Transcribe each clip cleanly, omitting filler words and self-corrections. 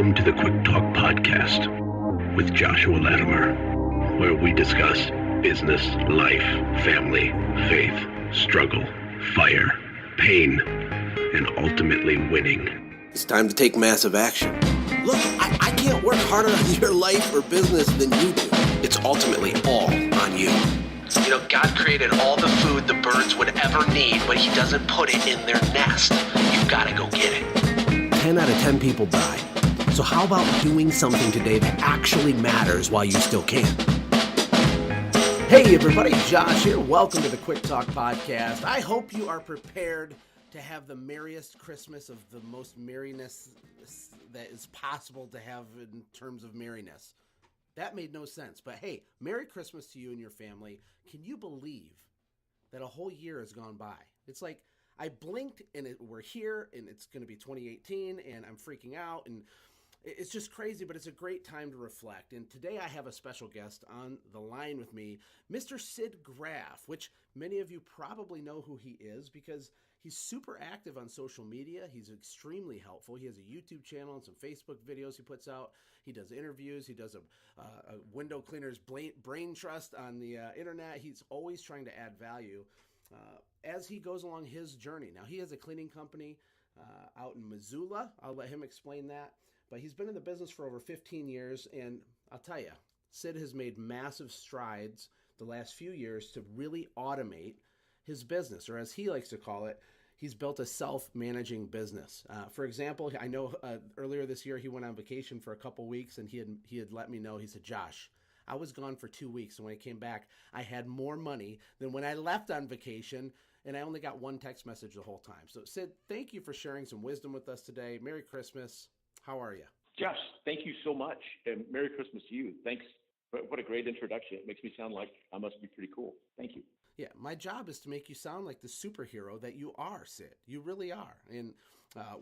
Welcome to the Quick Talk Podcast with Joshua Latimer, where we discuss business, life, family, faith, struggle, fire, pain, and ultimately winning. It's time to take massive action. Look, I can't work harder on your life or business than you do. It's ultimately all on you. You know, God created all the food the birds would ever need, but he doesn't put it in their nest. You've got to go get it. 10 out of 10 people die. So how about doing something today that actually matters while you still can? Hey everybody, Josh here. Welcome to the Quick Talk Podcast. I hope you are prepared to have the merriest Christmas of the most merriness that is possible to have in terms of merriness. That made no sense, but hey, Merry Christmas to you and your family. Can you believe that a whole year has gone by? It's like I blinked and we're here and it's going to be 2018 and I'm freaking out and it's just crazy, but it's a great time to reflect. And today I have a special guest on the line with me, Mr. Sid Graef, which many of you probably know who he is because he's super active on social media. He's extremely helpful. He has a YouTube channel and some Facebook videos he puts out. He does interviews. He does a window cleaner's brain trust on the internet. He's always trying to add value as he goes along his journey. Now, he has a cleaning company out in Missoula. I'll let him explain that. But he's been in the business for over 15 years, and I'll tell you, Sid has made massive strides the last few years to really automate his business, or as he likes to call it, he's built a self-managing business. For example, I know earlier this year he went on vacation for a couple weeks, and he had let me know. He said, "Josh, I was gone for 2 weeks, and when I came back, I had more money than when I left on vacation, and I only got one text message the whole time." So, Sid, thank you for sharing some wisdom with us today. Merry Christmas. How are you? Josh, thank you so much, and Merry Christmas to you. Thanks. What a great introduction. It makes me sound like I must be pretty cool. Thank you. Yeah, my job is to make you sound like the superhero that you are, Sid. You really are. And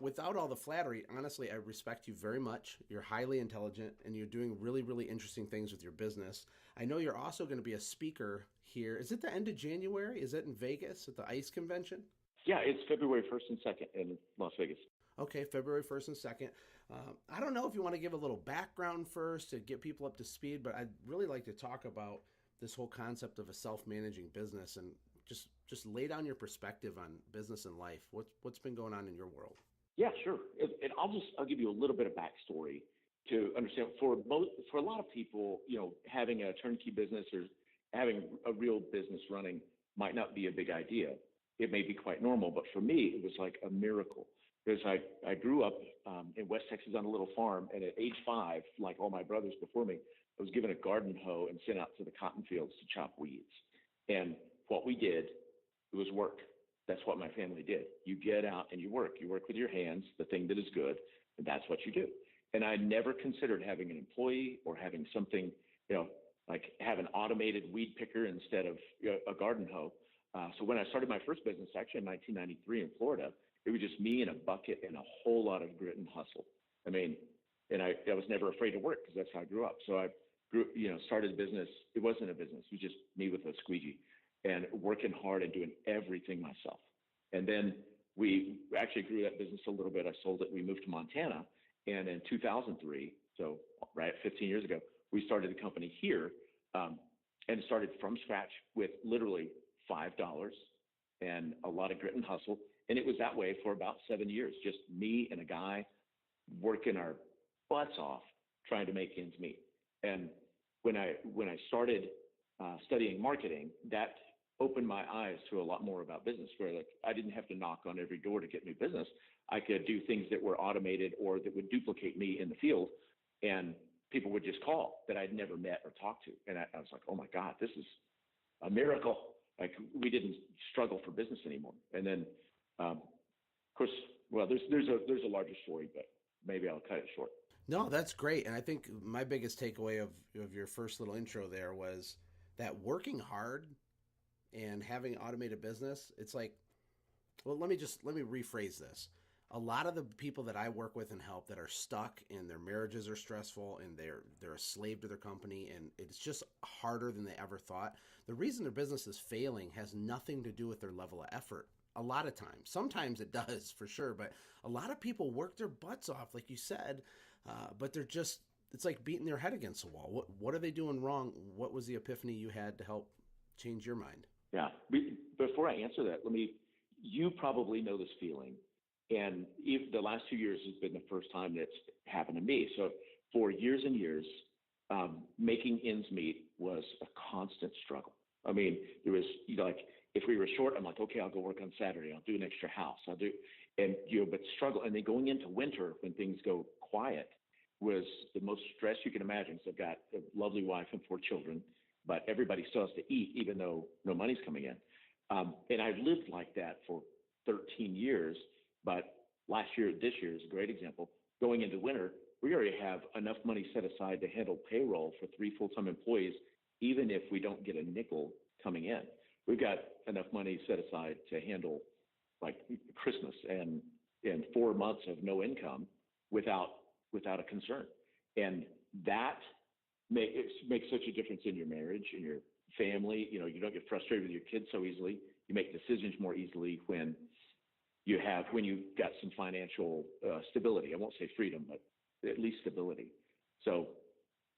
without all the flattery, honestly, I respect you very much. You're highly intelligent, and you're doing really, really interesting things with your business. I know you're also going to be a speaker here. Is it the end of January? Is it in Vegas at the ICE convention? Yeah, it's February 1st and 2nd in Las Vegas. Okay, February 1st and 2nd. I don't know if you want to give a little background first to get people up to speed, but I'd really like to talk about this whole concept of a self-managing business and just lay down your perspective on business and life. What's been going on in your world? Yeah, sure. And I'll give you a little bit of backstory to understand. For a lot of people, having a turnkey business or having a real business running might not be a big idea. It may be quite normal, but for me, it was like a miracle. Because I grew up in West Texas on a little farm, and at age 5, like all my brothers before me, I was given a garden hoe and sent out to the cotton fields to chop weeds. And what we did, it was work. That's what my family did. You get out and you work. You work with your hands, the thing that is good, and that's what you do. And I never considered having an employee or having something, like have an automated weed picker instead of a garden hoe. So when I started my first business, actually in 1993 in Florida, it was just me and a bucket and a whole lot of grit and hustle. I mean, and I was never afraid to work because that's how I grew up. So I started a business. It wasn't a business. It was just me with a squeegee and working hard and doing everything myself. And then we actually grew that business a little bit. I sold it. We moved to Montana. And in 2003, so right 15 years ago, we started the company here and started from scratch with literally $5 and a lot of grit and hustle. And it was that way for about 7 years, just me and a guy working our butts off trying to make ends meet. And when I started studying marketing, that opened my eyes to a lot more about business, where like I didn't have to knock on every door to get new business. I could do things that were automated or that would duplicate me in the field, and people would just call that I'd never met or talked to. And I was like, oh my God, this is a miracle. Like we didn't struggle for business anymore. And then, of course, well, there's a larger story, but maybe I'll cut it short. No, that's great. And I think my biggest takeaway of your first little intro there was that working hard and having automated business, it's like, well, let me rephrase this. A lot of the people that I work with and help that are stuck and their marriages are stressful and they're a slave to their company and it's just harder than they ever thought. The reason their business is failing has nothing to do with their level of effort. A lot of times. Sometimes it does for sure, but a lot of people work their butts off, like you said, but it's like beating their head against the wall. What are they doing wrong? What was the epiphany you had to help change your mind? Yeah. Before I answer that, you probably know this feeling. And the last 2 years has been the first time that's happened to me. So for years and years, making ends meet was a constant struggle. I mean, there was, like, if we were short, I'm like, okay, I'll go work on Saturday. I'll do an extra house. But struggle. And then going into winter when things go quiet was the most stress you can imagine. So I've got a lovely wife and 4 children, but everybody still has to eat, even though no money's coming in. And I've lived like that for 13 years. But this year is a great example. Going into winter, we already have enough money set aside to handle payroll for 3 full-time employees, even if we don't get a nickel coming in. We've got enough money set aside to handle like Christmas and 4 months of no income without a concern. And that makes such a difference in your marriage, in your family. You don't get frustrated with your kids so easily. You make decisions more easily when you've got some financial stability. I won't say freedom, but at least stability. So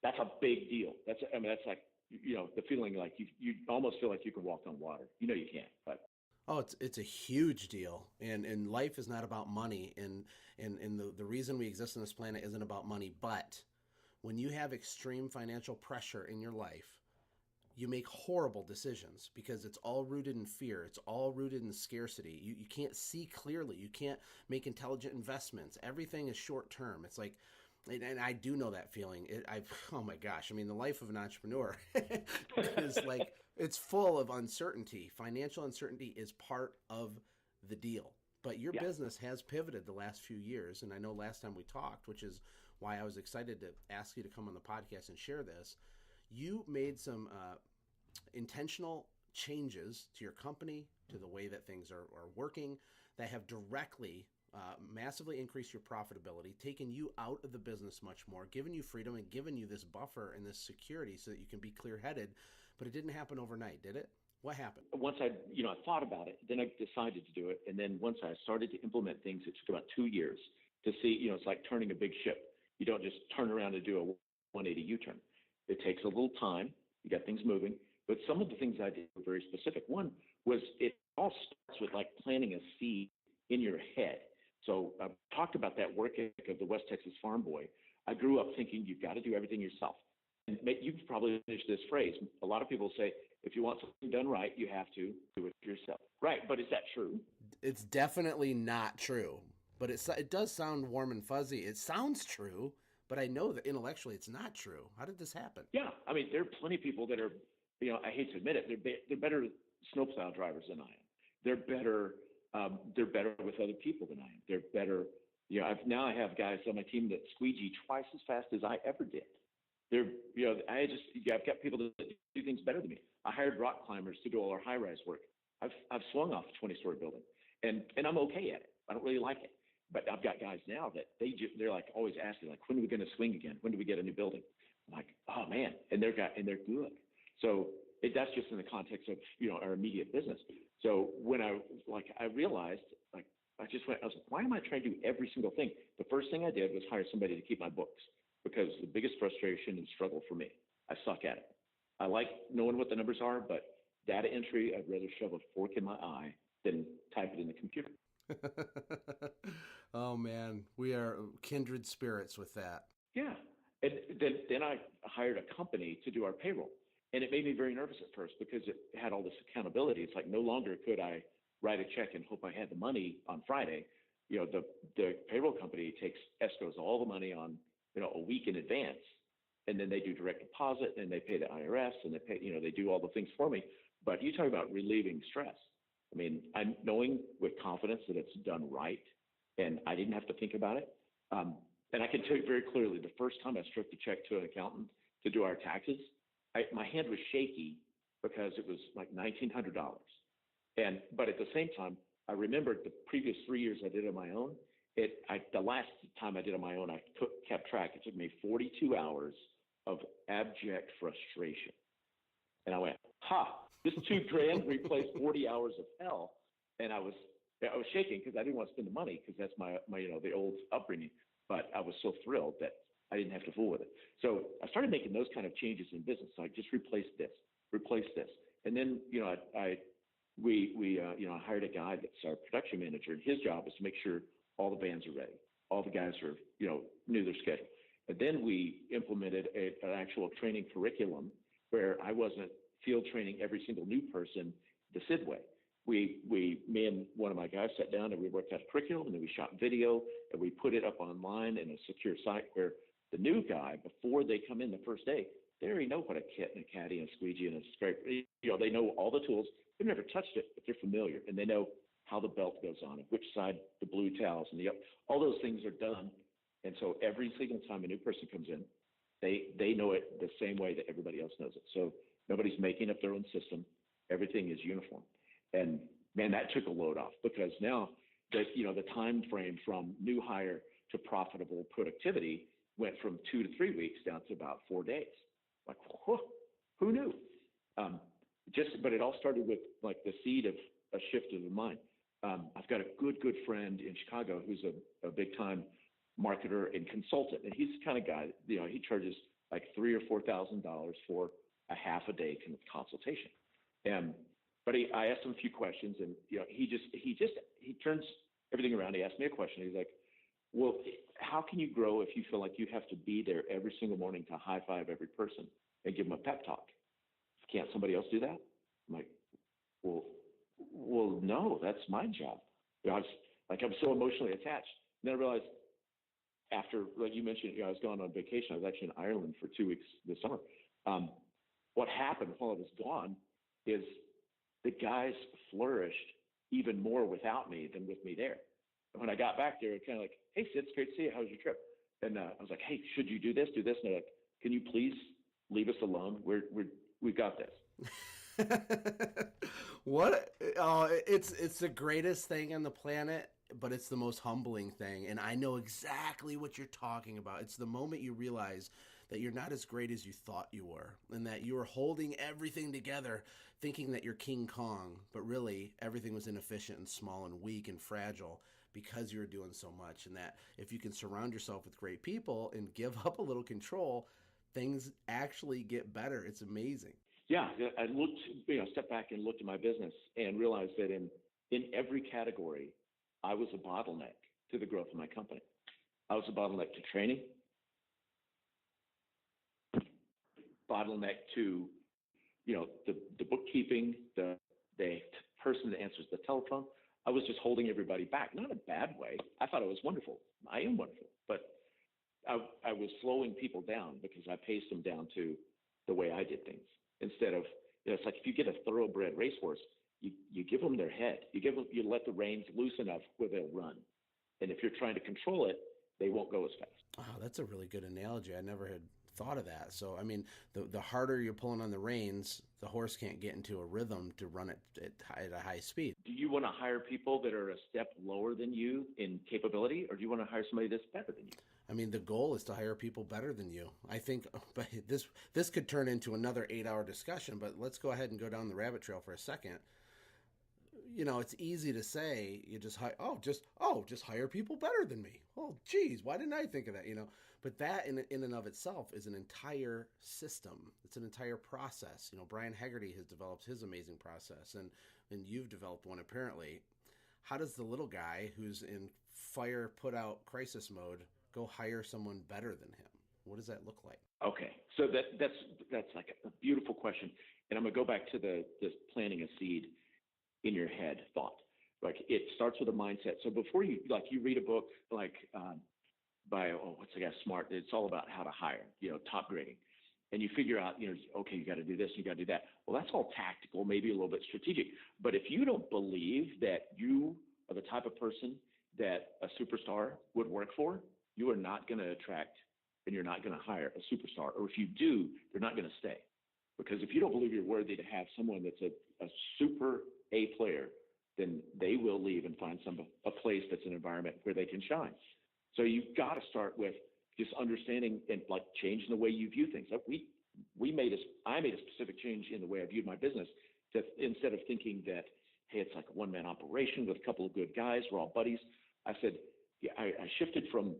that's a big deal. That's like, the feeling like you almost feel like you can walk on water. You can't, but. Oh, it's a huge deal, and life is not about money, and the reason we exist on this planet isn't about money. But when you have extreme financial pressure in your life, you make horrible decisions because it's all rooted in fear. It's all rooted in scarcity. You can't see clearly. You can't make intelligent investments. Everything is short term. It's like, and I do know that feeling. Oh my gosh. I mean, the life of an entrepreneur is like, it's full of uncertainty. Financial uncertainty is part of the deal. But your business has pivoted the last few years. And I know last time we talked, which is why I was excited to ask you to come on the podcast and share this. You made some intentional changes to your company, to the way that things are working, that have directly massively increased your profitability, taken you out of the business much more, given you freedom, and given you this buffer and this security so that you can be clear-headed. But it didn't happen overnight, did it? What happened? Once I thought about it, then I decided to do it. And then once I started to implement things, it took about 2 years to see, it's like turning a big ship. You don't just turn around and do a 180 U-turn. It takes a little time. You got things moving. But some of the things I did were very specific. One was it all starts with like planting a seed in your head. So I've talked about that work ethic of the West Texas farm boy. I grew up thinking you've got to do everything yourself. And you've probably finished this phrase. A lot of people say, if you want something done right, you have to do it yourself. Right, but is that true? It's definitely not true. But it does sound warm and fuzzy. It sounds true, but I know that intellectually it's not true. How did this happen? Yeah, I mean, there are plenty of people that are, I hate to admit it, they're better snowplow drivers than I am. They're better with other people than I am. They're better. I have guys on my team that squeegee twice as fast as I ever did. I've got people that do things better than me. I hired rock climbers to do all our high-rise work. I've swung off a 20-story building, and I'm okay at it. I don't really like it, but I've got guys now that they're like always asking, like, when are we going to swing again? When do we get a new building? I'm like, oh man, and they're good. So that's just in the context of our immediate business. So when I realized, like, I was like, why am I trying to do every single thing? The first thing I did was hire somebody to keep my books, because the biggest frustration and struggle for me, I suck at it. I like knowing what the numbers are, but data entry, I'd rather shove a fork in my eye than type it in the computer. Oh man, we are kindred spirits with that. Yeah. And then I hired a company to do our payroll. And it made me very nervous at first because it had all this accountability. It's like no longer could I write a check and hope I had the money on Friday. The payroll company escrows all the money on, a week in advance. And then they do direct deposit and they pay the IRS and they do all the things for me. But you talk about relieving stress. I mean, I'm knowing with confidence that it's done right and I didn't have to think about it. And I can tell you very clearly, the first time I stroked a check to an accountant to do our taxes, my hand was shaky because it was like $1,900. But at the same time, I remembered the previous 3 years I did on my own. The last time I did on my own, I kept track. It took me 42 hours of abject frustration. And I went, this $2,000 replaced 40 hours of hell. And I was Yeah, I was shaking because I didn't want to spend the money because that's my the old upbringing. But I was so thrilled that I didn't have to fool with it. So I started making those kind of changes in business. So I just replaced this, and then I hired a guy that's our production manager, and his job is to make sure all the bands are ready, all the guys are knew their schedule, and then we implemented an actual training curriculum where I wasn't field training every single new person the Sid way. Me and one of my guys sat down and we worked out a curriculum, and then we shot video and we put it up online in a secure site where the new guy, before they come in the first day, they already know what a kit and a caddy and a squeegee and a scrape. They know all the tools. They've never touched it, but they're familiar, and they know how the belt goes on and which side the blue towels and all those things are done. And so every single time a new person comes in, they know it the same way that everybody else knows it. So nobody's making up their own system. Everything is uniform. And man, that took a load off, because now that the time frame from new hire to profitable productivity went from 2 to 3 weeks down to about 4 days. Like, who knew? But it all started with like the seed of a shift of the mind. I've got a good friend in Chicago who's a big time marketer and consultant, and he's the kind of guy, he charges like $3,000 or $4,000 for a half a day consultation. But I asked him a few questions, and he turns everything around. He asked me a question. He's like, well, how can you grow if you feel like you have to be there every single morning to high five every person and give them a pep talk? Can't somebody else do that? I'm like, well, no, that's my job. I'm so emotionally attached. And then I realized after, like you mentioned, I was going on vacation. I was actually in Ireland for 2 weeks this summer. What happened while I was gone is the guys flourished even more without me than with me there. And when I got back there, it kind of like, hey, Sid, it's great to see you. How was your trip? And I was like, hey, should you do this? And they're like, can you please leave us alone? We've got this. It's the greatest thing on the planet, but it's the most humbling thing. And I know exactly what you're talking about. It's the moment you realize that you're not as great as you thought you were, and that you were holding everything together thinking that you're King Kong, but really everything was inefficient and small and weak and fragile because you were doing so much. And that if you can surround yourself with great people and give up a little control, things actually get better. It's amazing. Yeah, I looked, stepped back and looked at my business and realized that in every category, I was a bottleneck to the growth of my company. I was a bottleneck to training, bottleneck to, the bookkeeping, the person that answers the telephone. I was just holding everybody back, not in a bad way. I thought it was wonderful. I am wonderful, but I was slowing people down because I paced them down to the way I did things. Instead of, it's like if you get a thoroughbred racehorse, you give them their head. You let the reins loose enough where they'll run. And if you're trying to control it, they won't go as fast. Oh, that's a really good analogy. I never had thought of that. So, I mean, the harder you're pulling on the reins, the horse can't get into a rhythm to run it at a high speed. Do you want to hire people that are a step lower than you in capability, or do you want to hire somebody that's better than you? I mean, the goal is to hire people better than you. I think, but this could turn into another 8-hour discussion, but let's go ahead and go down the rabbit trail for a second. It's easy to say you just hire people better than me. Oh, geez, why didn't I think of that? But that in and of itself is an entire system. It's an entire process. Brian Hegarty has developed his amazing process, and you've developed one apparently. How does the little guy who's in fire put out crisis mode go hire someone better than him? What does that look like? Okay, so that's like a beautiful question, and I'm gonna go back to this planting a seed in your head thought. Like, it starts with a mindset. So before you read a book by what's the guy, Smart, it's all about how to hire, top grading, and you figure out, okay, you got to do this, you got to do that. Well, that's all tactical, maybe a little bit strategic. But if you don't believe that you are the type of person that a superstar would work for, you are not going to attract and you're not going to hire a superstar. Or if you do, they're not going to stay. Because if you don't believe you're worthy to have someone that's a super A player, then they will leave and find a place that's an environment where they can shine. So you've got to start with just understanding and like changing the way you view things. Like I made a specific change in the way I viewed my business. That instead of thinking that, hey, it's like a one-man operation with a couple of good guys. We're all buddies. I said, yeah, I shifted from,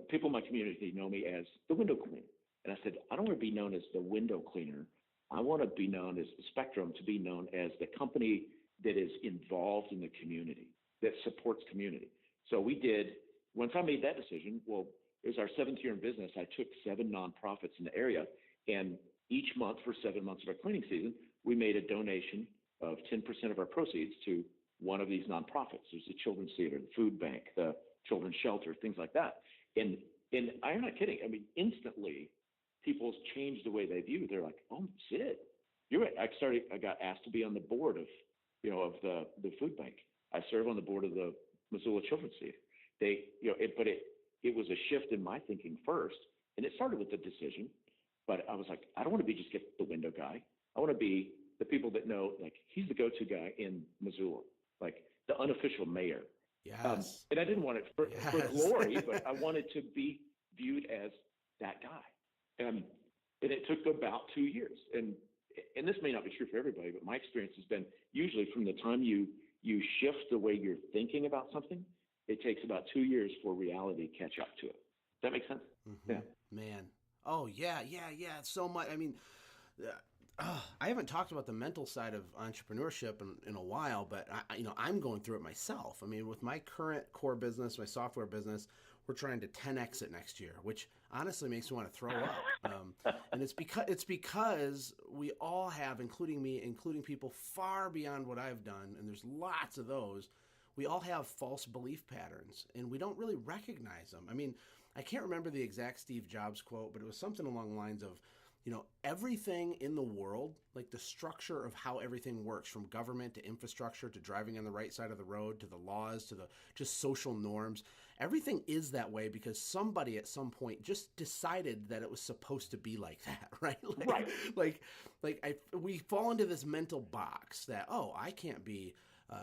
people in my community know me as the window cleaner. And I said, I don't want to be known as the window cleaner. I want to be known as the Spectrum, to be known as the company that is involved in the community, that supports community. So once I made that decision, well, it was our 7th year in business. I took 7 nonprofits in the area, and each month for 7 months of our cleaning season, we made a donation of 10% of our proceeds to one of these nonprofits. There's the Children's Theater, the Food Bank, the Children's Shelter, things like that. And I'm not kidding. I mean, instantly, people changed the way they view. They're like, "Oh, Sid, you're right." I got asked to be on the board of the food bank. I serve on the board of the Missoula Children's Theater. It was a shift in my thinking first, and it started with the decision. But I was like, I don't want to be just get the window guy. I want to be the people that know, like, he's the go-to guy in Missoula, like the unofficial mayor. Yes. And I didn't want it for glory, but I wanted to be viewed as that guy. And it took about 2 years. And this may not be true for everybody, but my experience has been usually from the time you shift the way you're thinking about something, it takes about 2 years for reality to catch up to it. Does that make sense? Mm-hmm. Yeah. Man. Oh, yeah. So much. I mean, I haven't talked about the mental side of entrepreneurship in a while, but I'm going through it myself. I mean, with my current core business, my software business, we're trying to 10x it next year, which honestly makes me want to throw up. And it's because we all have, including me, including people far beyond what I've done, and there's lots of those. We all have false belief patterns, and we don't really recognize them. I mean, I can't remember the exact Steve Jobs quote, but it was something along the lines of, everything in the world, like the structure of how everything works, from government to infrastructure to driving on the right side of the road to the laws to the just social norms, everything is that way because somebody at some point just decided that it was supposed to be like that, right? We fall into this mental box that, I can't be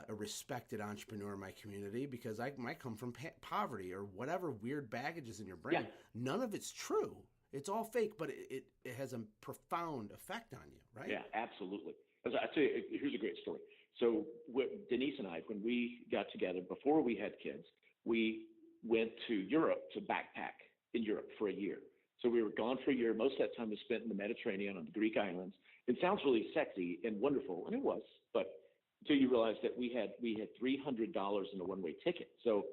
a respected entrepreneur in my community because I might come from poverty or whatever weird baggage is in your brain. Yeah. None of it's true. It's all fake, but it has a profound effect on you, right? Yeah, absolutely. I tell you, here's a great story. So Denise and I, when we got together, before we had kids, we went to Europe to backpack in Europe for a year. So we were gone for a year. Most of that time was spent in the Mediterranean on the Greek islands. It sounds really sexy and wonderful, and it was, but until you realize that we had $300 in a one-way ticket. So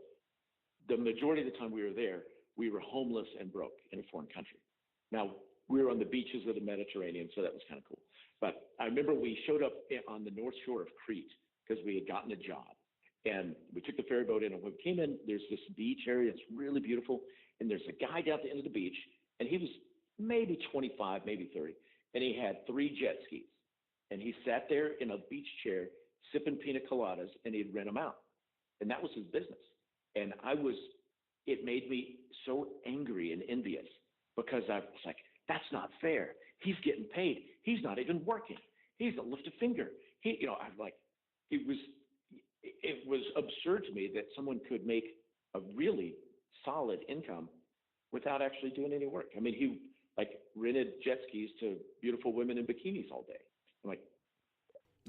the majority of the time we were there, we were homeless and broke in a foreign country. Now, we were on the beaches of the Mediterranean, so that was kind of cool. But I remember we showed up on the north shore of Crete because we had gotten a job. And we took the ferry boat in, and when we came in, there's this beach area. It's really beautiful. And there's a guy down at the end of the beach, and he was maybe 25, maybe 30. And he had 3 jet skis. And he sat there in a beach chair sipping pina coladas, and he'd rent them out. And that was his business. And it made me so angry and envious because I was like, that's not fair. He's getting paid. He's not even working. He doesn't lift a finger. I'm like, it was absurd to me that someone could make a really solid income without actually doing any work. I mean, he rented jet skis to beautiful women in bikinis all day. I'm like,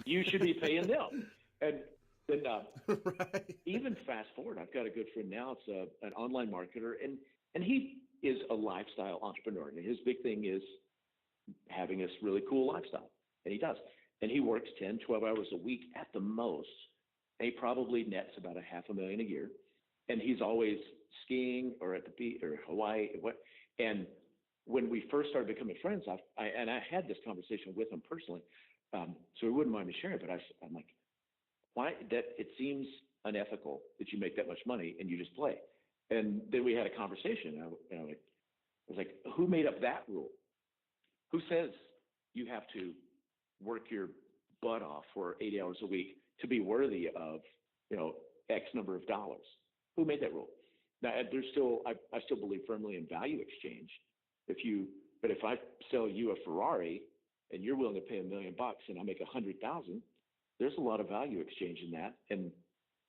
you should be paying them. And then right. Even fast forward, I've got a good friend now. It's an online marketer, and he is a lifestyle entrepreneur. And his big thing is having this really cool lifestyle, and he does. And he works 10, 12 hours a week at the most. And he probably nets about $500,000 a year. And he's always skiing or at the beach or Hawaii. And when we first started becoming friends, I had this conversation with him personally, so he wouldn't mind me sharing. But I'm like, why? That it seems unethical that you make that much money and you just play. And then we had a conversation. I was like, who made up that rule? Who says you have to work your butt off for 80 hours a week to be worthy of, X number of dollars? Who made that rule? Now, I still believe firmly in value exchange. But if I sell you a Ferrari and you're willing to pay $1 million and I make 100,000, there's a lot of value exchange in that, and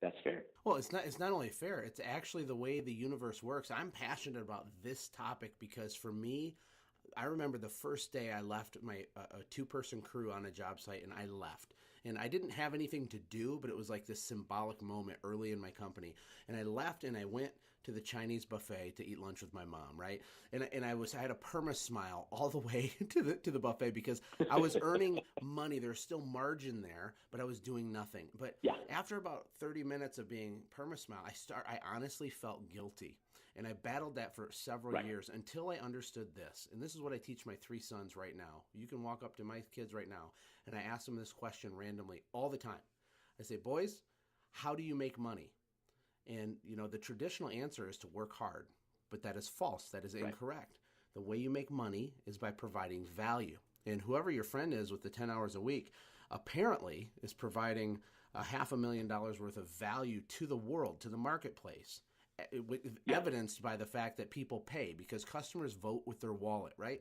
that's fair. Well, it's not only fair, it's actually the way the universe works. I'm passionate about this topic because for me, I remember the first day I left a 2-person crew on a job site, and I left. And I didn't have anything to do, but it was like this symbolic moment early in my company. And I left and I went to the Chinese buffet to eat lunch with my mom, right? And I had a perma smile all the way to the buffet because I was earning money. There's still margin there, but I was doing nothing. But after about 30 minutes of being perma smile, I honestly felt guilty. And I battled that for several years until I understood this. And this is what I teach my 3 sons right now. You can walk up to my kids right now, and I ask them this question randomly all the time. I say, boys, how do you make money? And, the traditional answer is to work hard. But that is false. That is incorrect. The way you make money is by providing value. And whoever your friend is with the 10 hours a week apparently is providing $500,000 worth of value to the world, to the marketplace. Evidenced by the fact that people pay because customers vote with their wallet, right?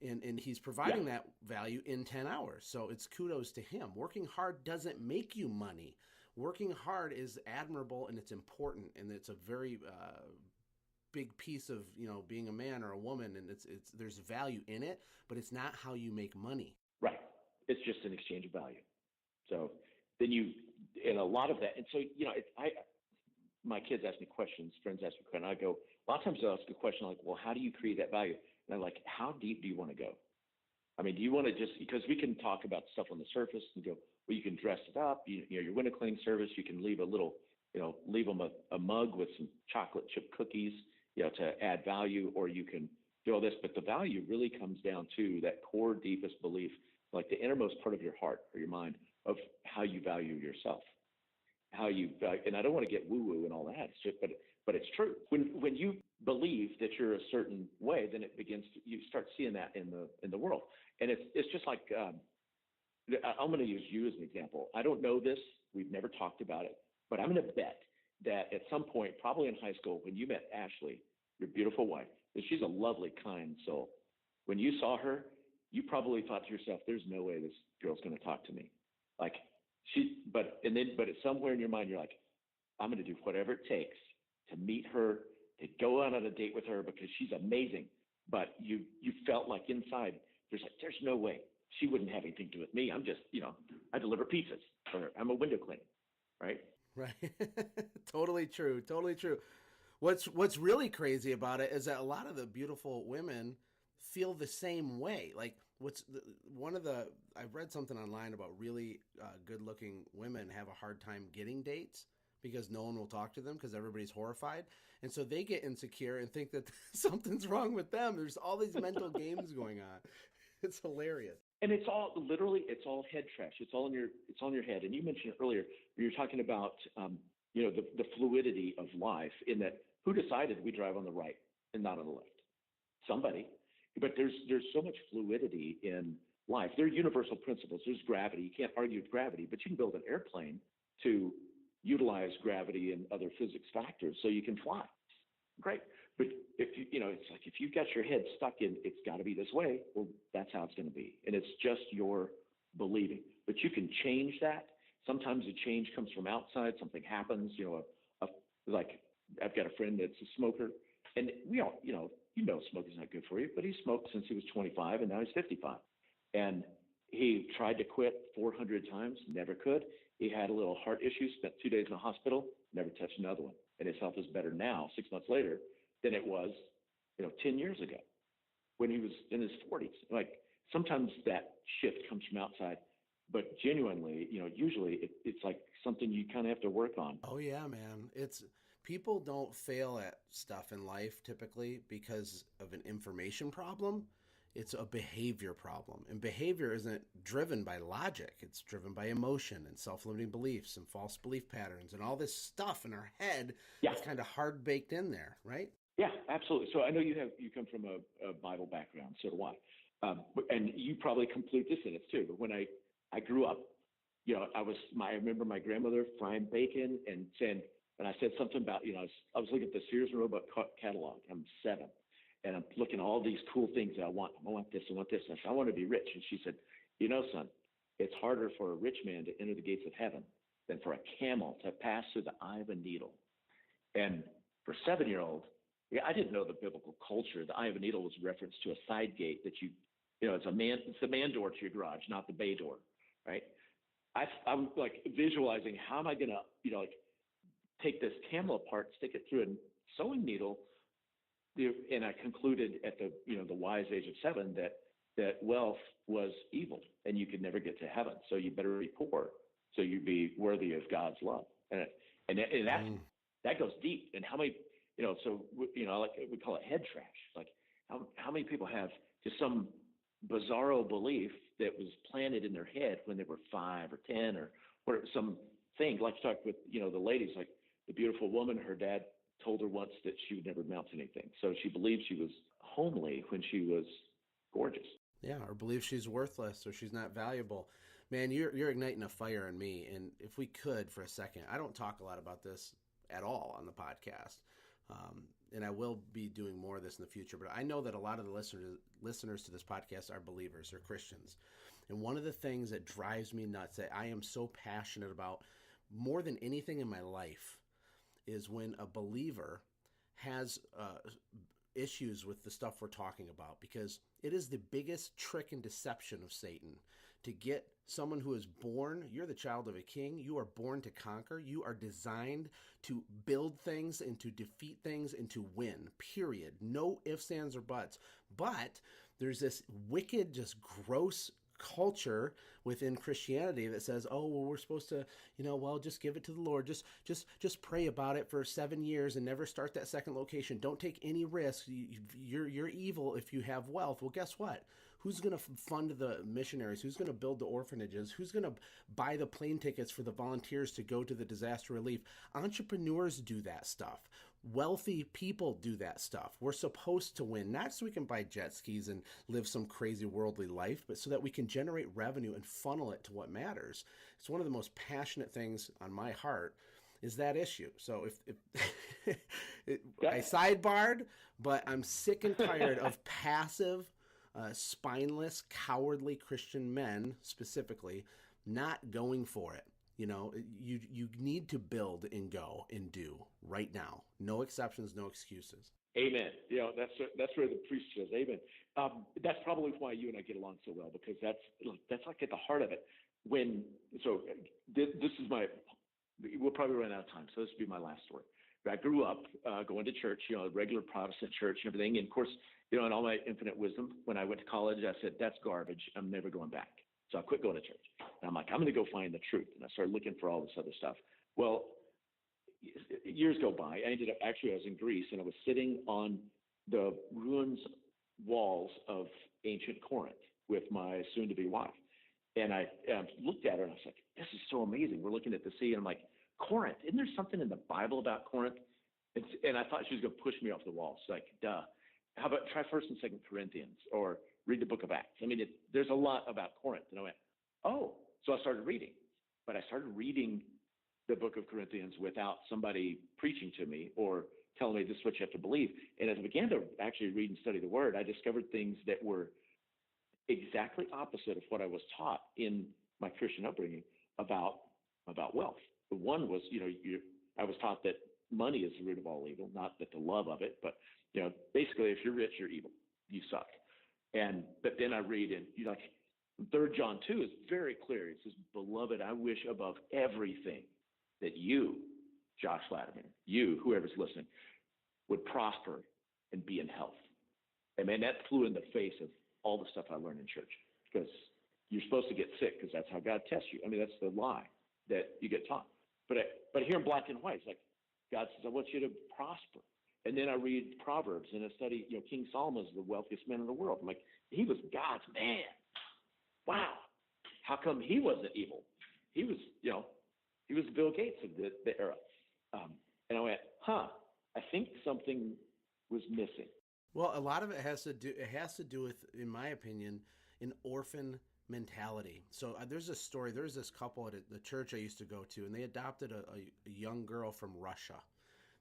And he's providing that value in 10 hours. So it's kudos to him. Working hard doesn't make you money. Working hard is admirable and it's important and it's a very big piece of, being a man or a woman, and it's there's value in it, but it's not how you make money. Right. It's just an exchange of value. So then and a lot of that, and so, my kids ask me questions, friends ask me questions, I go, a lot of times they'll ask a question like, well, how do you create that value? And I'm like, how deep do you want to go? I mean, do you want to just, because we can talk about stuff on the surface and go, well, you can dress it up, your window cleaning service, you can leave a little, leave them a mug with some chocolate chip cookies, to add value, or you can do all this, but the value really comes down to that core, deepest belief, like the innermost part of your heart or your mind of how you value yourself. And I don't want to get woo-woo and all that. It's just, but it's true. When you believe that you're a certain way, then you start seeing that in the world. And it's just like, I'm going to use you as an example. I don't know this. We've never talked about it, but I'm going to bet that at some point, probably in high school, when you met Ashley, your beautiful wife, and she's a lovely, kind soul. When you saw her, you probably thought to yourself, there's no way this girl's going to talk to me. But somewhere in your mind, you're like, I'm going to do whatever it takes to meet her, to go out on a date with her because she's amazing. But you felt like inside, there's no way she wouldn't have anything to do with me. I'm just, I deliver pizzas, or I'm a window cleaner, right? Right. Totally true. Totally true. What's really crazy about it is that a lot of the beautiful women feel the same way. Like I read something online about really good-looking women have a hard time getting dates because no one will talk to them because everybody's horrified. And so they get insecure and think that something's wrong with them. There's all these mental games going on. It's hilarious. And it's all head trash. It's all in your head. And you mentioned earlier, you were talking about, the fluidity of life in that who decided we drive on the right and not on the left? Somebody. But there's so much fluidity in life. There are universal principles. There's gravity. You can't argue with gravity, but you can build an airplane to utilize gravity and other physics factors so you can fly. Great. But it's like if you've got your head stuck in it's got to be this way, well, that's how it's going to be. And it's just your believing. But you can change that. Sometimes the change comes from outside. Something happens. Like I've got a friend that's a smoker, and we all, smoking's not good for you, but he smoked since he was 25, and now he's 55. And he tried to quit 400 times, never could. He had a little heart issue, spent 2 days in the hospital, never touched another one. And his health is better now, 6 months later, than it was, 10 years ago when he was in his 40s. Like sometimes that shift comes from outside, but genuinely, usually it's like something you kind of have to work on. Oh yeah, man. People don't fail at stuff in life typically because of an information problem. It's a behavior problem. And behavior isn't driven by logic. It's driven by emotion and self-limiting beliefs and false belief patterns and all this stuff in our head that's kind of hard baked in there, right? Yeah, absolutely. So I know you come from a Bible background, so do I. And you probably complete this in it too. But when I grew up, I remember my grandmother frying bacon and saying, and I said something about, I was looking at the Sears and Roebuck catalog. I'm 7. And I'm looking at all these cool things that I want. I want this, I want this. And I said, I want to be rich. And she said, son, it's harder for a rich man to enter the gates of heaven than for a camel to pass through the eye of a needle. And for a 7-year-old, I didn't know the biblical culture. The eye of a needle was a reference to a side gate that it's the man door to your garage, not the bay door, right? I'm like visualizing how am I going to, like take this camel apart, stick it through a sewing needle. And I concluded at the, the wise age of 7 that wealth was evil and you could never get to heaven. So you better be poor so you'd be worthy of God's love. And that goes deep. And how many, like we call it head trash. Like how many people have just some bizarro belief that was planted in their head when they were 5 or 10 or some thing, like you talked with, the ladies, like the beautiful woman, her dad told her once that she would never amount to anything. So she believed she was homely when she was gorgeous. Yeah, or believes she's worthless or she's not valuable. Man, you're igniting a fire in me. And if we could for a second, I don't talk a lot about this at all on the podcast. And I will be doing more of this in the future, but I know that a lot of the listeners to this podcast are believers, they're Christians. And one of the things that drives me nuts, that I am so passionate about more than anything in my life, is when a believer has issues with the stuff we're talking about, because it is the biggest trick and deception of Satan to get someone who is born, you're the child of a king, you are born to conquer, you are designed to build things and to defeat things and to win, period. No ifs, ands, or buts. But there's this wicked, just gross culture within Christianity that says, oh, well, we're supposed to, just give it to the Lord. Just pray about it for 7 years and never start that second location. Don't take any risks. You're evil if you have wealth. Well, guess what? Who's going to fund the missionaries? Who's going to build the orphanages? Who's going to buy the plane tickets for the volunteers to go to the disaster relief? Entrepreneurs do that stuff. Wealthy people do that stuff. We're supposed to win, not so we can buy jet skis and live some crazy worldly life, but so that we can generate revenue and funnel it to what matters. It's one of the most passionate things on my heart is that issue. So if I sidebarred, but I'm sick and tired of passive, spineless, cowardly Christian men specifically not going for it. You need to build and go and do right now. No exceptions, no excuses. Amen. That's where the priest says amen. That's probably why you and I get along so well, because that's like at the heart of it. This is we'll probably run out of time, so this will be my last story. I grew up going to church, a regular Protestant church and everything. And of course, in all my infinite wisdom, when I went to college, I said, that's garbage. I'm never going back. So I quit going to church. And I'm like, I'm going to go find the truth. And I started looking for all this other stuff. Well, years go by. I was in Greece, and I was sitting on the ruins walls of ancient Corinth with my soon-to-be wife. And I looked at her, and I was like, this is so amazing. We're looking at the sea, and I'm like, Corinth, isn't there something in the Bible about Corinth? And I thought she was going to push me off the wall. She's like, duh. How about try 1st and 2nd Corinthians or read the book of Acts? I mean, there's a lot about Corinth. And I went, oh. So I started reading. But I started reading the book of Corinthians without somebody preaching to me or telling me this is what you have to believe. And as I began to actually read and study the Word, I discovered things that were exactly opposite of what I was taught in my Christian upbringing about wealth. One was, I was taught that money is the root of all evil, not that the love of it, but basically, if you're rich, you're evil. You suck. But then I read, and 3 John 2 is very clear. It says, beloved, I wish above everything that you, Josh Latimer, you, whoever's listening, would prosper and be in health. And man, that flew in the face of all the stuff I learned in church, because you're supposed to get sick because that's how God tests you. I mean, that's the lie that you get taught. But here in black and white, it's like God says, I want you to prosper. And then I read Proverbs and I study, King Solomon is the wealthiest man in the world. I'm like, he was God's man. Wow. How come he wasn't evil? He was, he was Bill Gates of the era. And I went, I think something was missing. Well, a lot of it has to do with, in my opinion, an orphan mentality. So there's a story. There's this couple at the church I used to go to, and they adopted a young girl from Russia.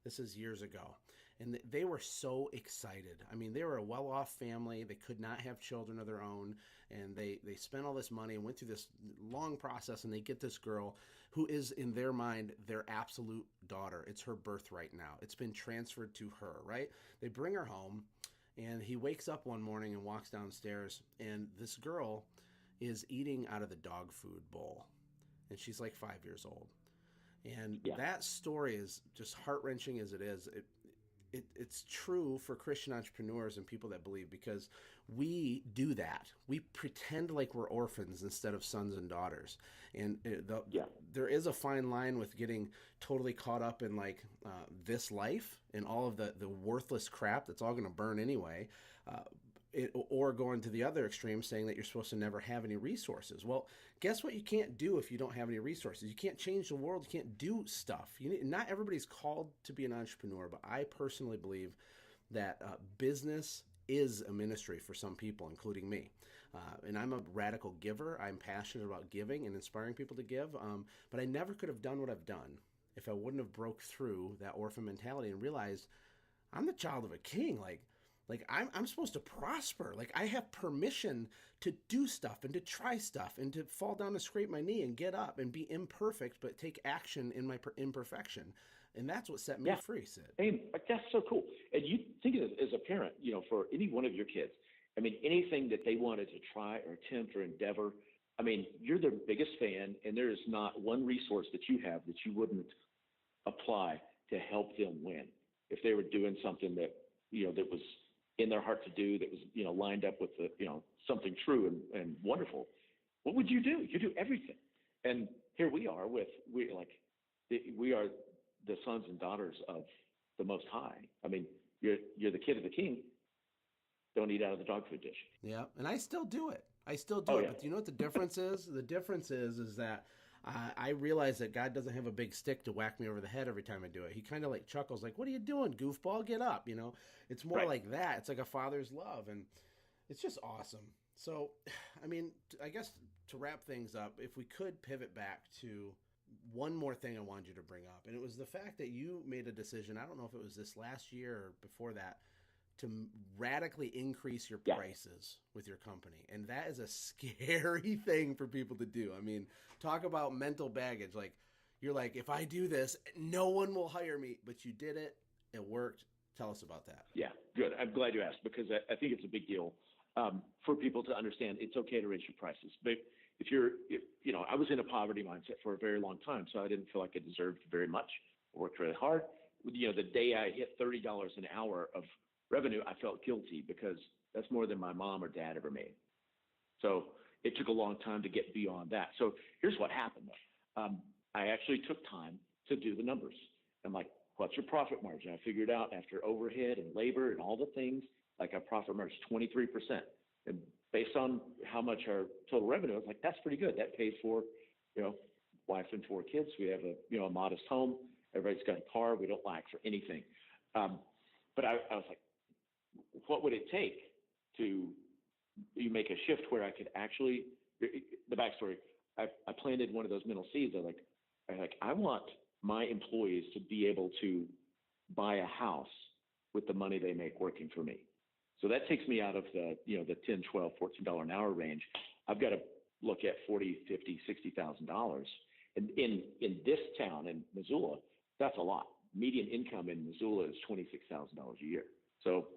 This is years ago. And they were so excited. I mean, they were a well-off family. They could not have children of their own. And they spent all this money and went through this long process, and they get this girl who is, in their mind, their absolute daughter. It's her birthright now. It's been transferred to her, right? They bring her home, and he wakes up one morning and walks downstairs, and this girl is eating out of the dog food bowl. and she's like 5 years old. And that story is just heart-wrenching as it is. It's true for Christian entrepreneurs and people that believe, because we do that. We pretend like we're orphans instead of sons and daughters. And there is a fine line with getting totally caught up in like this life and all of the worthless crap that's all going to burn anyway. Or going to the other extreme, saying that you're supposed to never have any resources. Well, guess what you can't do if you don't have any resources? You can't change the world. You can't do stuff. Not everybody's called to be an entrepreneur, but I personally believe that business is a ministry for some people, including me. And I'm a radical giver. I'm passionate about giving and inspiring people to give. But I never could have done what I've done if I wouldn't have broke through that orphan mentality and realized I'm the child of a king. Like I'm supposed to prosper. Like I have permission to do stuff and to try stuff and to fall down and scrape my knee and get up and be imperfect, but take action in my imperfection. And that's what set me free, Sid. Hey, that's so cool. And you think of it as a parent, for any one of your kids, I mean, anything that they wanted to try or attempt or endeavor, I mean, you're their biggest fan, and there is not one resource that you have that you wouldn't apply to help them win. If they were doing something that, that was in their heart to do, that was, lined up with something true and wonderful, what would you do? You do everything. And here we are we are the sons and daughters of the Most High. I mean, you're the kid of the king. Don't eat out of the dog food dish. Yeah. And I still do it. But do you know what the difference is? The difference is that I realize that God doesn't have a big stick to whack me over the head every time I do it. He kind of like chuckles, like, "What are you doing, goofball? Get up!" It's more like that. It's like a father's love, and it's just awesome. So, I mean, I guess to wrap things up, if we could pivot back to one more thing I wanted you to bring up, and it was the fact that you made a decision. I don't know if it was this last year or before that, to radically increase your prices with your company. And that is a scary thing for people to do. I mean, talk about mental baggage. Like, you're like, if I do this, no one will hire me. But you did it. It worked. Tell us about that. Yeah, good. I'm glad you asked, because I think it's a big deal for people to understand it's okay to raise your prices. But I was in a poverty mindset for a very long time, so I didn't feel like I deserved very much. I worked really hard. The day I hit $30 an hour of revenue, I felt guilty, because that's more than my mom or dad ever made. So it took a long time to get beyond that. So here's what happened. I actually took time to do the numbers. I'm like, what's your profit margin? I figured out after overhead and labor and all the things, like our profit margin is 23%. And based on how much our total revenue, I was like, that's pretty good. That pays for, wife and 4 kids. We have a modest home. Everybody's got a car. We don't lack for anything. But I was like, what would it take to make a shift where I could actually, the backstory, I planted one of those mental seeds. I want my employees to be able to buy a house with the money they make working for me. So that takes me out of the, the $10, $12, $14 an hour range. I've got to look at $40, $50, $60,000. And in this town, in Missoula, that's a lot. Median income in Missoula is $26,000 a year. So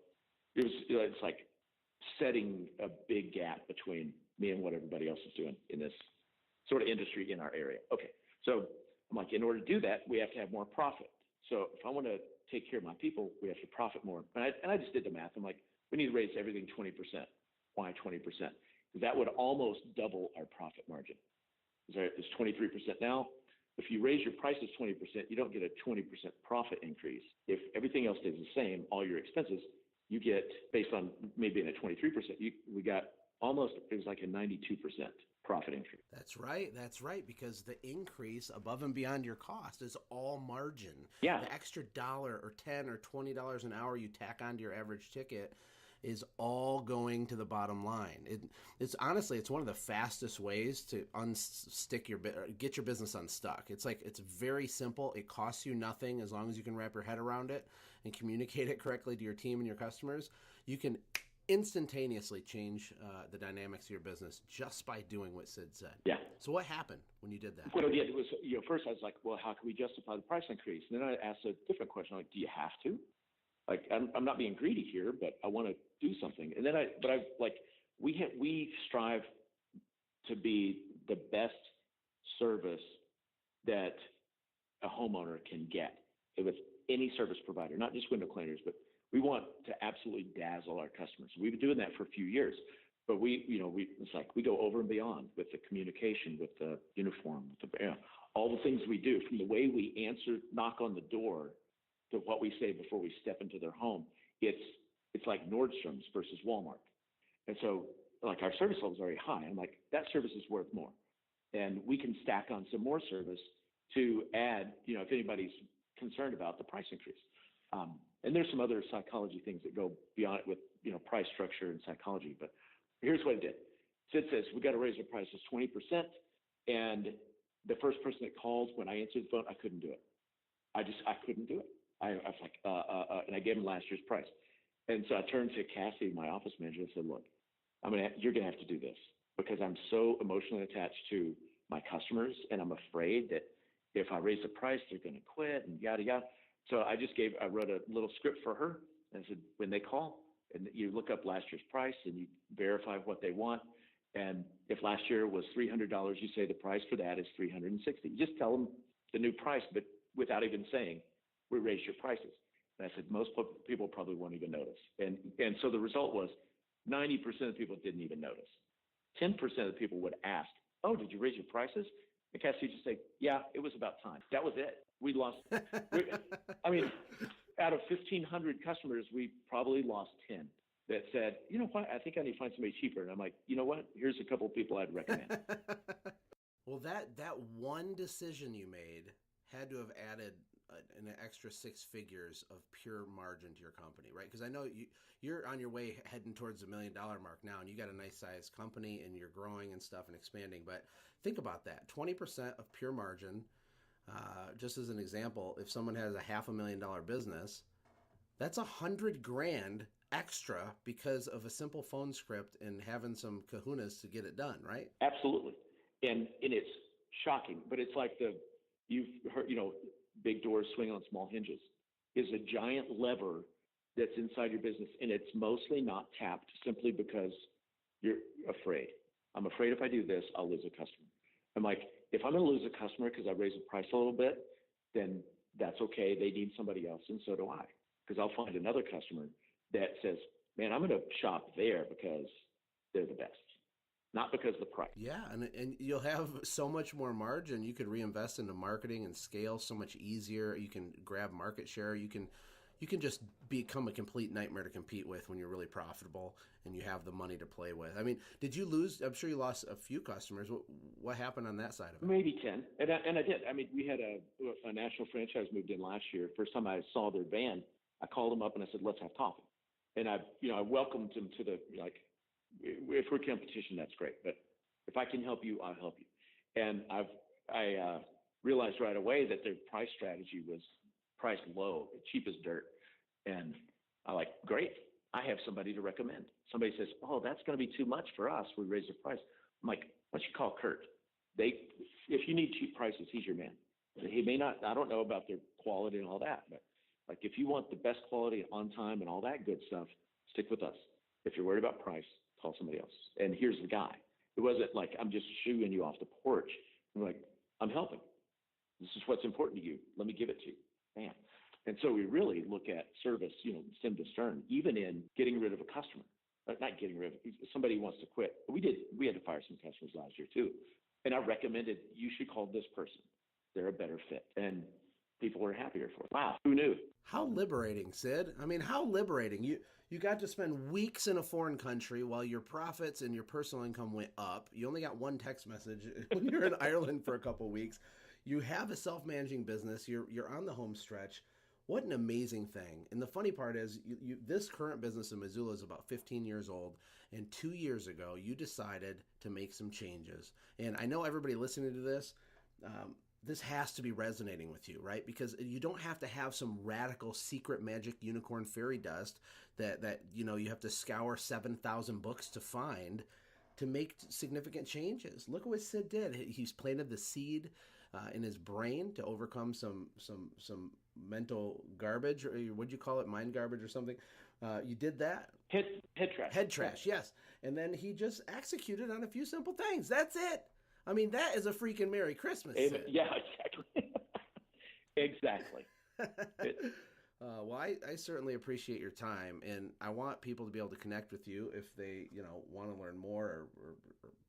it's like setting a big gap between me and what everybody else is doing in this sort of industry in our area. Okay, so I'm like, in order to do that, we have to have more profit. So if I want to take care of my people, we have to profit more. And I just did the math. I'm like, we need to raise everything 20%. Why 20%? Because that would almost double our profit margin. It's 23% now. If you raise your prices 20%, you don't get a 20% profit increase. If everything else stays the same, all your expenses, you get, based on maybe in a 23%, we got almost, it was like a 92% profit increase. That's right, because the increase above and beyond your cost is all margin. Yeah. The extra $1 or $10 or $20 an hour you tack onto your average ticket is all going to the bottom line. It's honestly, it's one of the fastest ways to get your business unstuck. It's very simple. It costs you nothing as long as you can wrap your head around it and communicate it correctly to your team and your customers. You can instantaneously change the dynamics of your business just by doing what Sid said. Yeah. So what happened when you did that? What I did was, first I was like, well, how can we justify the price increase? And then I asked a different question, like, do you have to? Like, I'm not being greedy here, but I want to do something. And then we strive to be the best service that a homeowner can get with any service provider, not just window cleaners, but we want to absolutely dazzle our customers. We've been doing that for a few years, but it's like we go over and beyond with the communication, with the uniform, with all the things we do, from the way we knock on the door to what we say before we step into their home. It's like Nordstrom's versus Walmart. And so, like, our service level is very high. I'm like, that service is worth more. And we can stack on some more service to add, if anybody's concerned about the price increase. And there's some other psychology things that go beyond it with, price structure and psychology. But here's what it did. Sid says, we got to raise our prices 20%. And the first person that called, when I answered the phone, I couldn't do it. I couldn't do it. I was like, and I gave him last year's price. And so I turned to Cassie, my office manager, and said, look, you're going to have to do this, because I'm so emotionally attached to my customers, and I'm afraid that if I raise the price, they're going to quit and yada, yada. So I wrote a little script for her, and I said, when they call, and you look up last year's price and you verify what they want. And if last year was $300, you say the price for that is $360. You just tell them the new price, but without even saying, we raised your prices. And I said, most people probably won't even notice. And so the result was 90% of people didn't even notice. 10% of the people would ask, oh, did you raise your prices? And Cassie would just say, yeah, it was about time. That was it. We lost. Out of 1,500 customers, we probably lost 10 that said, you know what, I think I need to find somebody cheaper. And I'm like, you know what? Here's a couple of people I'd recommend. Well, that one decision you made had to have added an extra 6 figures of pure margin to your company, right? Because I know you're on your way heading towards the $1 million mark now, and you got a nice sized company and you're growing and stuff and expanding. But think about that, 20% of pure margin. Just as an example, if someone has a $500,000 business, that's $100,000 extra because of a simple phone script and having some kahunas to get it done, right? Absolutely. And it's shocking, but it's like you've heard, big doors swing on small hinges is a giant lever that's inside your business. And it's mostly not tapped simply because you're afraid. I'm afraid if I do this, I'll lose a customer. I'm like, if I'm going to lose a customer because I raise the price a little bit, then that's okay. They need somebody else, and so do I, because I'll find another customer that says, man, I'm going to shop there because they're the best, not because of the price. Yeah, and you'll have so much more margin. You could reinvest into marketing and scale so much easier. You can grab market share. You can just become a complete nightmare to compete with when you're really profitable and you have the money to play with. I mean, did you lose? I'm sure you lost a few customers. What happened on that side of it? Maybe 10. And I did. I mean, we had a national franchise moved in last year. First time I saw their van, I called them up and I said, let's have coffee. And I welcomed them to if we're competition, that's great. But if I can help you, I'll help you. And I realized right away that their price strategy was priced low, cheap as dirt. And I like, great. I have somebody to recommend. Somebody says, oh, that's going to be too much for us. We raise the price. I'm like, why don't you call Kurt? If you need cheap prices, he's your man. He may not, I don't know about their quality and all that, but like if you want the best quality on time and all that good stuff, stick with us. If you're worried about price, call somebody else. And here's the guy. It wasn't like I'm just shooing you off the porch. I'm like, I'm helping. This is what's important to you. Let me give it to you. Man. And so we really look at service, stem to stern, even in getting rid of a customer. Not getting rid of somebody who wants to quit. We had to fire some customers last year too. And I recommended you should call this person. They're a better fit. And people were happier for it. Wow, who knew? How liberating, Sid. I mean, how liberating. You got to spend weeks in a foreign country while your profits and your personal income went up. You only got one text message when you're in Ireland for a couple of weeks. You have a self-managing business. You're on the home stretch. What an amazing thing. And the funny part is this current business in Missoula is about 15 years old. And 2 years ago, you decided to make some changes. And I know everybody listening to this, this has to be resonating with you, right? Because you don't have to have some radical secret magic unicorn fairy dust that you have to scour 7,000 books to find to make significant changes. Look at what Sid did. He's planted the seed in his brain to overcome some mental garbage, or what'd you call it, mind garbage or something. You did that. Head trash. Head trash, yes. And then he just executed on a few simple things. That's it. I mean, that is a freaking Merry Christmas. Yeah, exactly. Exactly. Well, I certainly appreciate your time, and I want people to be able to connect with you if they, want to learn more or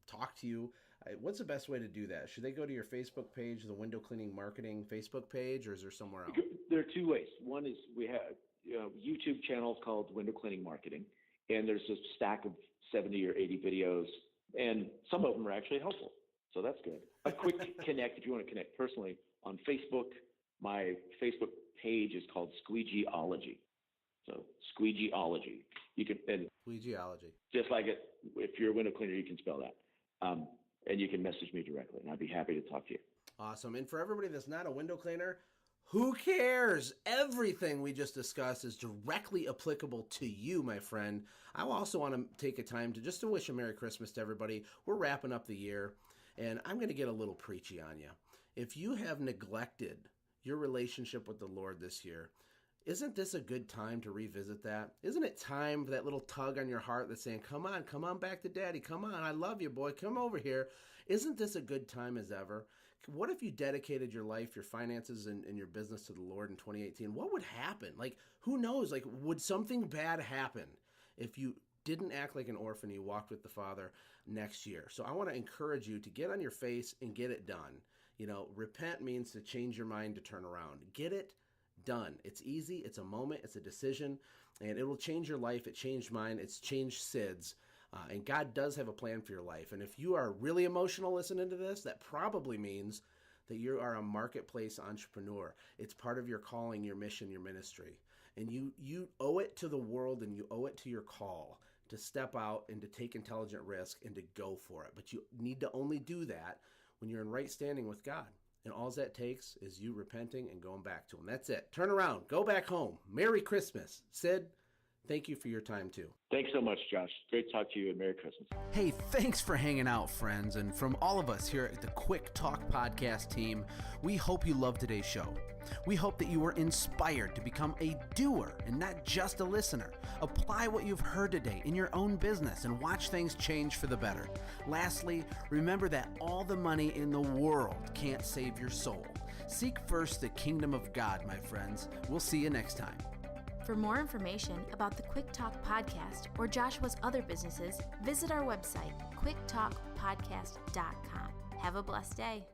talk to you. What's the best way to do that? Should they go to your Facebook page, the Window Cleaning Marketing Facebook page, or is there somewhere else? There are two ways. One is we have YouTube channels called Window Cleaning Marketing, and there's a stack of 70 or 80 videos, and some of them are actually helpful. So that's good. A quick connect, if you want to connect personally, on Facebook. My Facebook page is called Squeegeeology. So Squeegeeology. You can, and Squeegeeology. Just like it, if you're a window cleaner, you can spell that. And you can message me directly, and I'd be happy to talk to you. Awesome. And for everybody that's not a window cleaner, who cares? Everything we just discussed is directly applicable to you, my friend. I also want to take a time to wish a Merry Christmas to everybody. We're wrapping up the year, and I'm going to get a little preachy on you. If you have neglected your relationship with the Lord this year, isn't this a good time to revisit that? Isn't it time for that little tug on your heart that's saying, come on back to Daddy. Come on, I love you, boy. Come over here. Isn't this a good time as ever? What if you dedicated your life, your finances, and your business to the Lord in 2018? What would happen? Like, who knows? Like, would something bad happen if you didn't act like an orphan, you walked with the Father next year? So I want to encourage you to get on your face and get it done. Repent means to change your mind, to turn around. Get it done. It's easy. It's a moment. It's a decision, and it will change your life. It changed mine. It's changed Sid's. And God does have a plan for your life. And if you are really emotional listening to this, that probably means that you are a marketplace entrepreneur. It's part of your calling, your mission, your ministry. And you owe it to the world, and you owe it to your call to step out and to take intelligent risk and to go for it. But you need to only do that when you're in right standing with God. And all that takes is you repenting and going back to Him. That's it. Turn around. Go back home. Merry Christmas. Sid, thank you for your time too. Thanks so much, Josh. Great to talk to you, and Merry Christmas. Hey, thanks for hanging out, friends. And from all of us here at the Quick Talk Podcast team, we hope you loved today's show. We hope that you were inspired to become a doer and not just a listener. Apply what you've heard today in your own business and watch things change for the better. Lastly, remember that all the money in the world can't save your soul. Seek first the kingdom of God, my friends. We'll see you next time. For more information about the Quick Talk Podcast or Joshua's other businesses, visit our website, quicktalkpodcast.com. Have a blessed day.